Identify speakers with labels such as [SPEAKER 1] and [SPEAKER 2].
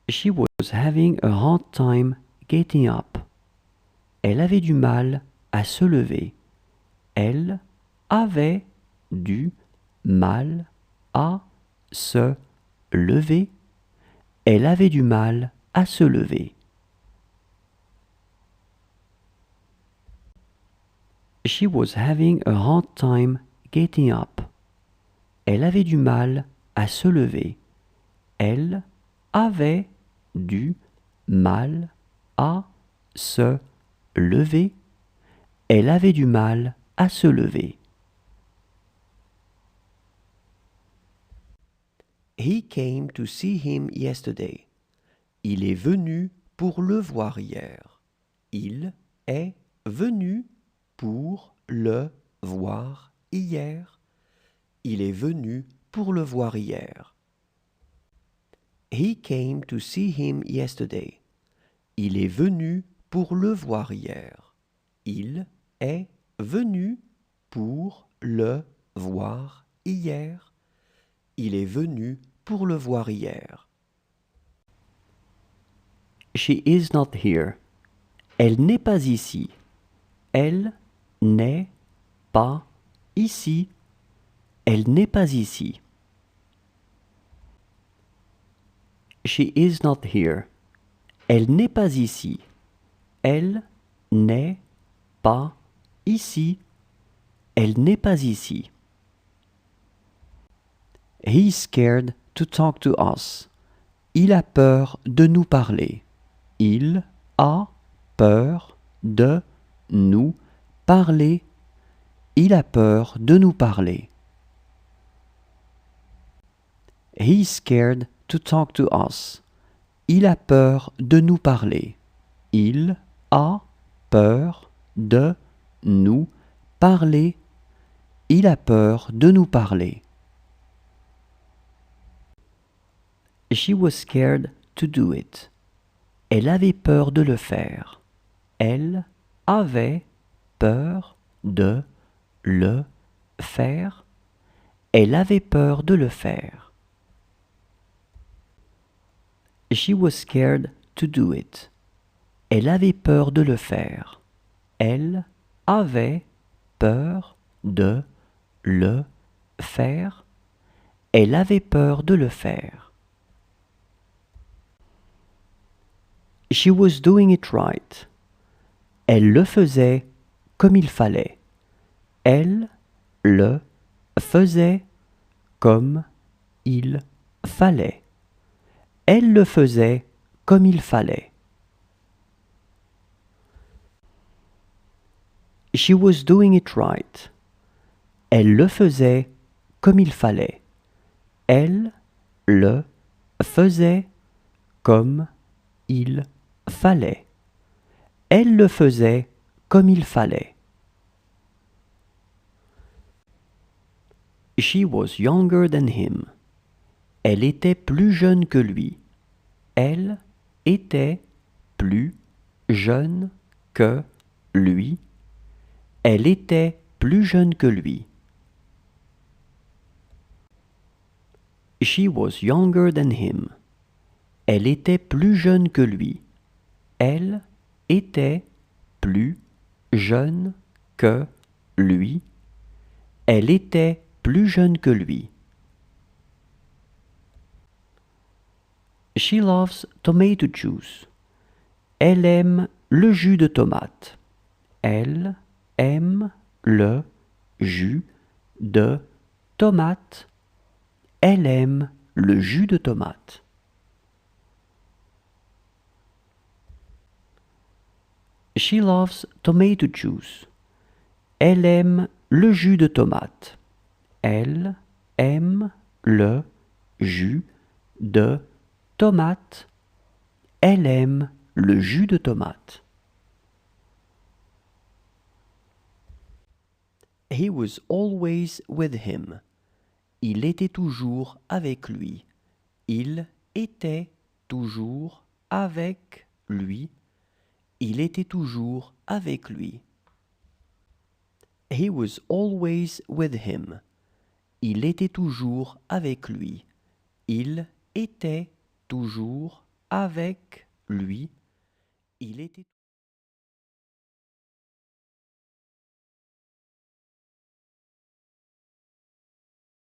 [SPEAKER 1] She was having a hard time getting up. Elle avait du mal à se lever. Elle avait du mal à se lever. Elle avait du mal à se lever. She was having a hard time getting up. Elle avait du mal à se lever. Elle avait du mal à se lever. Elle avait du mal à se lever.
[SPEAKER 2] He came to see him yesterday. Il est venu pour le voir hier. Il est venu pour le voir hier. Il est venu pour le voir hier. He came to see him yesterday. Il est venu pour le voir hier. Il est venu pour le voir hier. Il est venu pour le voir hier.
[SPEAKER 1] She is not here. Elle n'est pas ici. Elle n'est pas ici. Elle n'est pas ici. She is not here. Elle n'est pas ici. Elle n'est pas ici. Elle n'est pas ici. He's scared to talk to us. Il a peur de nous parler. Il a peur de nous parler. Il a peur de nous parler. He's scared to talk to us. Il a peur de nous parler. Il a peur de nous parler. Il a peur de nous parler. She was scared to do it. Elle avait peur de le faire. Elle avait peur de le faire. Elle avait peur de le faire. She was scared to do it. Elle avait peur de le faire. Elle avait peur de le faire. Elle avait peur de le faire. She was doing it right. Elle le faisait comme il fallait. Elle le faisait comme il fallait. Elle le faisait comme il fallait. She was doing it right. Elle le faisait comme il fallait. Elle le faisait comme il fallait. Elle le faisait comme il fallait. She was younger than him. Elle était plus jeune que lui. Elle était plus jeune que lui. Elle était plus jeune que lui. She was younger than him. Elle était plus jeune que lui. Elle était plus jeune que lui. Elle était plus jeune que lui. She loves tomato juice. Elle aime le jus de tomate. Elle aime le jus de tomate. Elle aime le jus de tomate. She loves tomato juice. Elle aime le jus de tomate. Elle aime le jus de tomate. Elle aime le jus de tomate. He was always with him. Il était toujours avec lui. Il était toujours avec lui. Il était toujours avec lui. He was always with him. Il était toujours avec lui. Il était toujours
[SPEAKER 2] avec lui. Il était